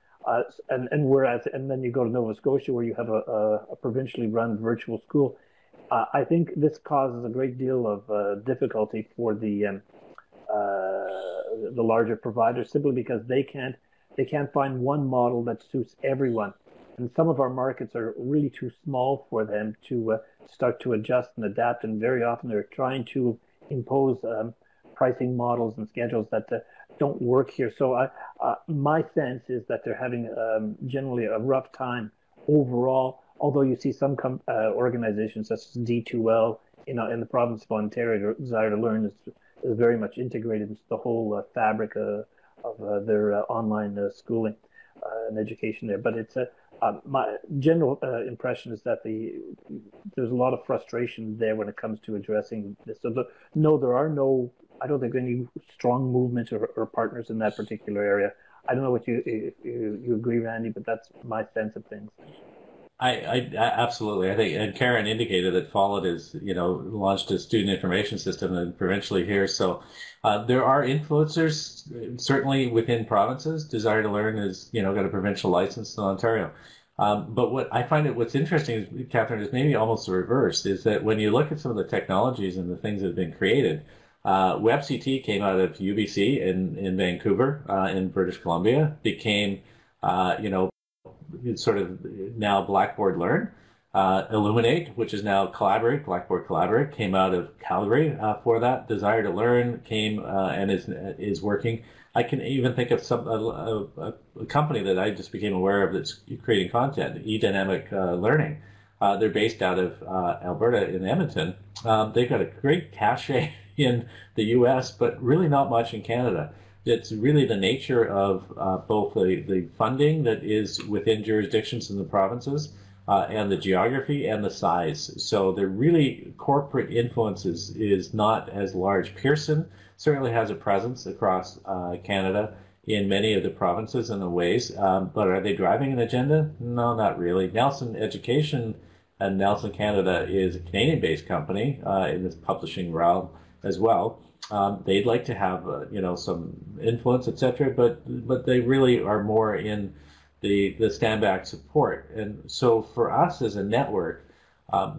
And then you go to Nova Scotia, where you have a provincially run virtual school. I think this causes a great deal of difficulty for the larger providers, simply because they can't find one model that suits everyone. And some of our markets are really too small for them to start to adjust and adapt. And very often they're trying to impose pricing models and schedules that don't work here. So my sense is that they're having generally a rough time overall, although you see some organizations such as D2L in the province of Ontario, Desire to Learn is very much integrated into the whole fabric of their online schooling and education there. But it's my general impression is that there's a lot of frustration there when it comes to addressing this. So I don't think any strong movements or partners in that particular area. I don't know what you agree, Randy, but that's my sense of things. I absolutely. I think, and Karen indicated that Follett is, launched a student information system and provincially here. So there are influencers certainly within provinces. Desire to Learn is, got a provincial license in Ontario. But what I find what's interesting, is, Catherine, is maybe almost the reverse, is that when you look at some of the technologies and the things that have been created, WebCT came out of UBC in Vancouver, in British Columbia, became, sort of now Blackboard Learn. Illuminate, which is now Blackboard Collaborate, came out of Calgary for that. Desire to Learn came and is working. I can even think of a company that I just became aware of that's creating content, eDynamic Learning. They're based out of Alberta in Edmonton. They've got a great cachet in the U.S., but really not much in Canada. It's really the nature of both the funding that is within jurisdictions in the provinces and the geography and the size. So the really corporate influences is not as large. Pearson certainly has a presence across Canada in many of the provinces in the ways, but are they driving an agenda? No, not really. Nelson Education and Nelson Canada is a Canadian-based company in this publishing realm as well. They'd like to have some influence, etc., but they really are more in the stand-back support. And so for us as a network,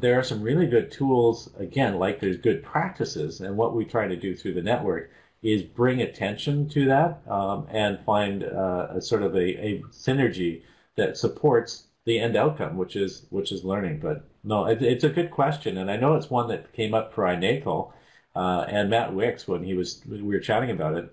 there are some really good tools, again, like there's good practices, and what we try to do through the network is bring attention to that and find a sort of a synergy that supports the end outcome, which is learning. But no, it's a good question, and I know it's one that came up for INACOL and Matt Wicks when we were chatting about it.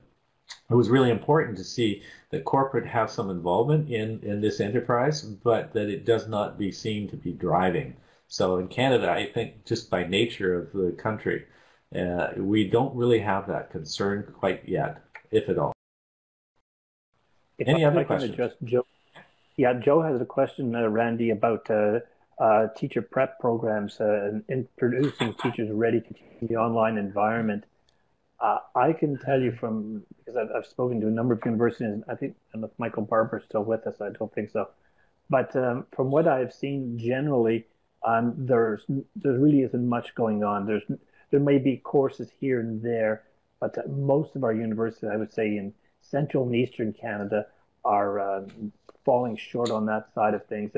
It was really important to see that corporate have some involvement in this enterprise, but that it does not be seen to be driving. So in Canada, I think just by nature of the country, we don't really have that concern quite yet, if at all. Any other questions? Address Joe. Yeah, Joe has a question, Randy, about teacher prep programs and producing teachers ready to teach in the online environment. I can tell you because I've spoken to a number of universities, I don't know if Michael Barber's still with us, I don't think so. But from what I've seen generally, there really isn't much going on. There may be courses here and there, but most of our universities, I would say in Central and Eastern Canada, are falling short on that side of things.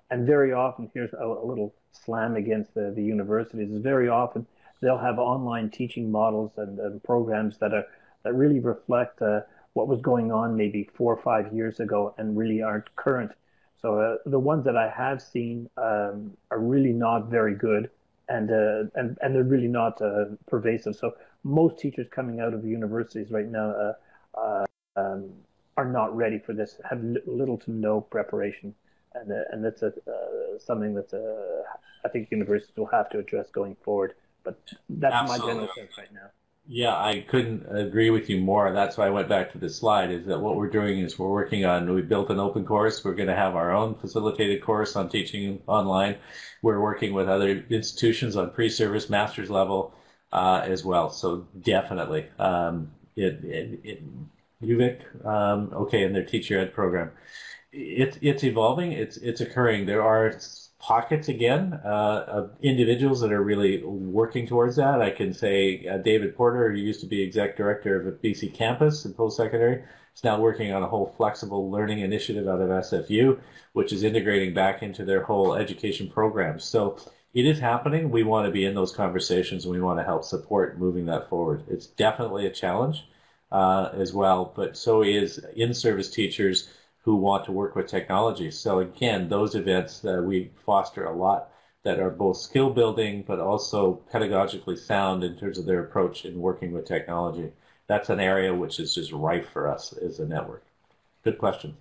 And very often, here's a little slam against the universities, is very often they'll have online teaching models and programs that really reflect what was going on maybe 4 or 5 years ago and really aren't current. So the ones that I have seen are really not very good, and they're really not pervasive. So most teachers coming out of universities right now are not ready for this, have little to no preparation, and that's something that I think universities will have to address going forward. But that's Absolutely. My general sense right now. Yeah, I couldn't agree with you more. That's why I went back to this slide, is that what we're doing is we built an open course. We're going to have our own facilitated course on teaching online. We're working with other institutions on pre-service master's level as well. So definitely, UVic, okay, in their teacher ed program. It's evolving, it's occurring. There are pockets again of individuals that are really working towards that. I can say David Porter, who used to be exec director of a BC campus in post-secondary, is now working on a whole flexible learning initiative out of SFU, which is integrating back into their whole education programs. So it is happening. We want to be in those conversations, and we want to help support moving that forward. It's definitely a challenge as well, but so is in-service teachers who want to work with technology. So again, those events we foster a lot that are both skill building, but also pedagogically sound in terms of their approach in working with technology. That's an area which is just rife for us as a network. Good question.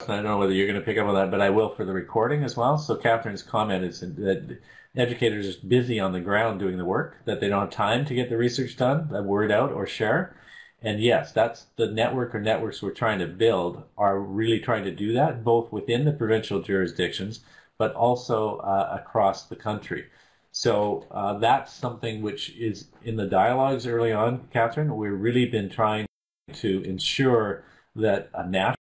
I don't know whether you're going to pick up on that, but I will for the recording as well. So Catherine's comment is that educators are busy on the ground doing the work, that they don't have time to get the research done, word out or share. And yes, that's the network or networks we're trying to build are really trying to do that, both within the provincial jurisdictions, but also across the country. So that's something which is in the dialogues early on, Catherine. We've really been trying to ensure that a national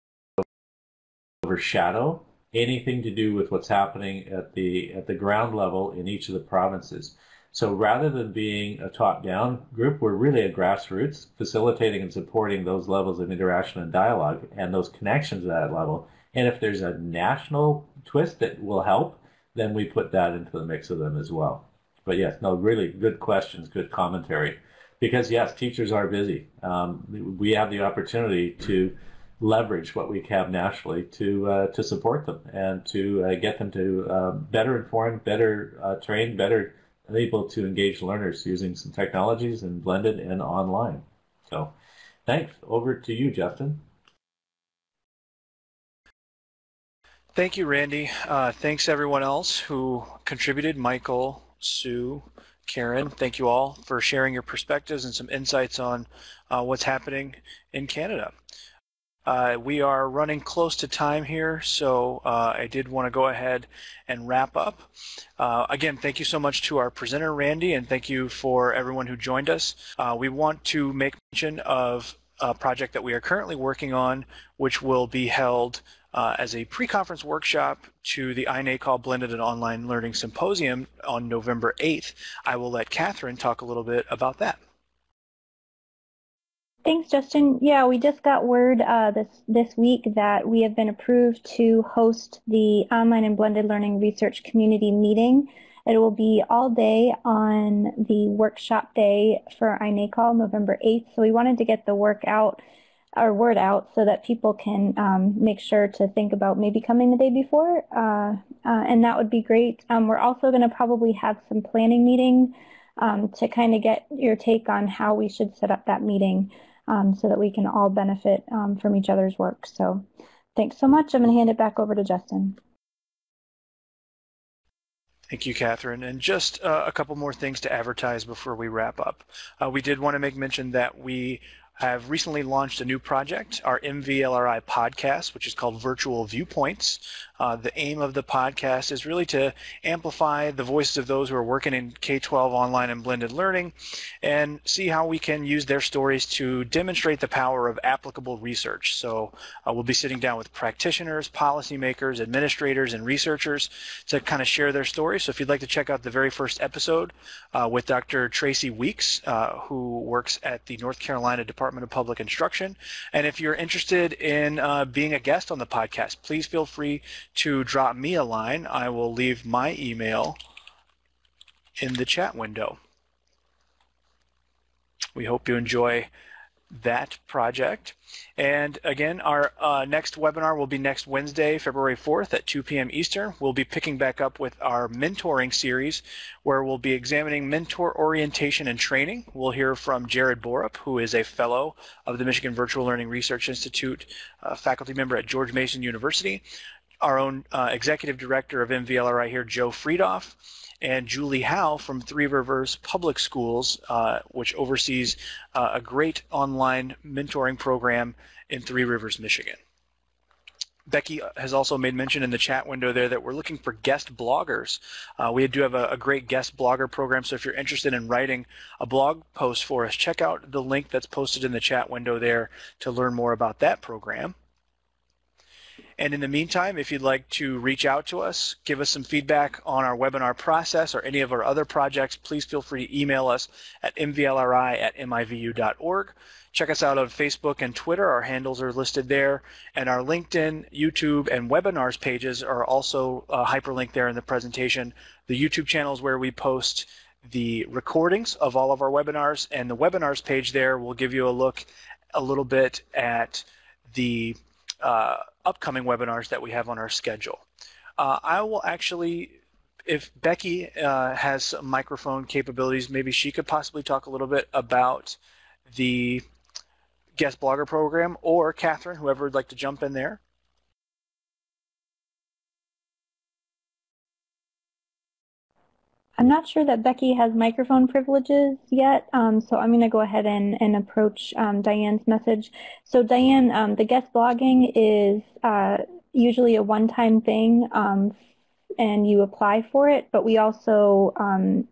overshadow anything to do with what's happening at the ground level in each of the provinces. So rather than being a top-down group, we're really a grassroots, facilitating and supporting those levels of interaction and dialogue and those connections at that level. And if there's a national twist that will help, then we put that into the mix of them as well. But yes, no, really good questions, good commentary. Because yes, teachers are busy. We have the opportunity to leverage what we have nationally to support them and to get them to better informed, better trained, better able to engage learners using some technologies and blended and online. So thanks. Over to you, Justin. Thank you, Randy. Thanks everyone else who contributed, Michael, Sue, Karen. Thank you all for sharing your perspectives and some insights on what's happening in Canada. We are running close to time here, so I did want to go ahead and wrap up. Again, thank you so much to our presenter, Randy, and thank you for everyone who joined us. We want to make mention of a project that we are currently working on, which will be held as a pre-conference workshop to the INACOL Blended and Online Learning Symposium on November 8th. I will let Catherine talk a little bit about that. Thanks, Justin. Yeah, we just got word this week that we have been approved to host the Online and Blended Learning Research Community Meeting It will be all day on the workshop day for INACOL, November 8th. So we wanted to get the word out so that people can make sure to think about maybe coming the day before, and that would be great. We're also going to probably have some planning meeting to kind of get your take on how we should set up that meeting so that we can all benefit from each other's work. So thanks so much. I'm going to hand it back over to Justin. Thank you, Catherine. And just a couple more things to advertise before we wrap up. We did want to make mention that we have recently launched a new project, our MVLRI podcast, which is called Virtual Viewpoints. The aim of the podcast is really to amplify the voices of those who are working in K-12 online and blended learning and see how we can use their stories to demonstrate the power of applicable research. So we'll be sitting down with practitioners, policymakers, administrators, and researchers to kind of share their stories. So if you'd like to check out the very first episode with Dr. Tracy Weeks, who works at the North Carolina Department of Public Instruction, and if you're interested in being a guest on the podcast, please feel free to drop me a line. I will leave my email in the chat window. We hope you enjoy that project. And again, our next webinar will be next Wednesday, February 4th at 2 p.m. Eastern. We'll be picking back up with our mentoring series where we'll be examining mentor orientation and training. We'll hear from Jared Borup, who is a fellow of the Michigan Virtual Learning Research Institute, faculty member at George Mason University, our own executive director of MVLRI here, Joe Friedoff, and Julie Howe from Three Rivers Public Schools, which oversees a great online mentoring program in Three Rivers, Michigan. Becky has also made mention in the chat window there that we're looking for guest bloggers. We do have a great guest blogger program, so if you're interested in writing a blog post for us, check out the link that's posted in the chat window there to learn more about that program. And in the meantime, if you'd like to reach out to us, give us some feedback on our webinar process or any of our other projects, please feel free to email us at mvlri@mivu.org. Check us out on Facebook and Twitter. Our handles are listed there. And our LinkedIn, YouTube, and webinars pages are also hyperlinked there in the presentation. The YouTube channel is where we post the recordings of all of our webinars, and the webinars page there will give you a look a little bit at the upcoming webinars that we have on our schedule. I will actually, if Becky has some microphone capabilities, maybe she could possibly talk a little bit about the guest blogger program, or Catherine, whoever would like to jump in there. I'm not sure that Becky has microphone privileges yet, so I'm going to go ahead and approach Diane's message. So Diane, the guest blogging is usually a one-time thing, and you apply for it, but we also,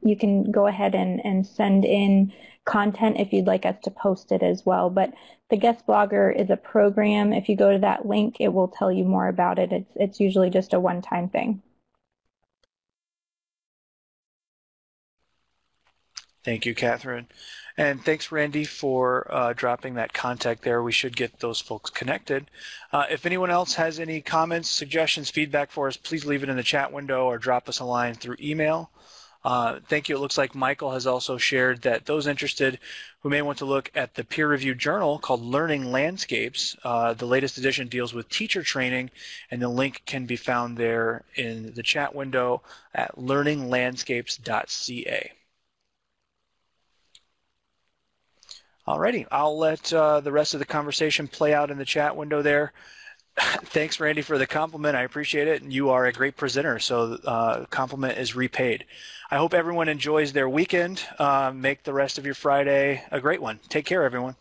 you can go ahead and send in content if you'd like us to post it as well. But the guest blogger is a program. If you go to that link, it will tell you more about it. It's usually just a one-time thing. Thank you, Catherine. And thanks, Randy, for dropping that contact there. We should get those folks connected. If anyone else has any comments, suggestions, feedback for us, please leave it in the chat window or drop us a line through email. Thank you. It looks like Michael has also shared that those interested who may want to look at the peer-reviewed journal called Learning Landscapes, the latest edition deals with teacher training, and the link can be found there in the chat window at learninglandscapes.ca. Alrighty, I'll let the rest of the conversation play out in the chat window there. Thanks, Randy, for the compliment. I appreciate it. And you are a great presenter, so the compliment is repaid. I hope everyone enjoys their weekend. Make the rest of your Friday a great one. Take care, everyone.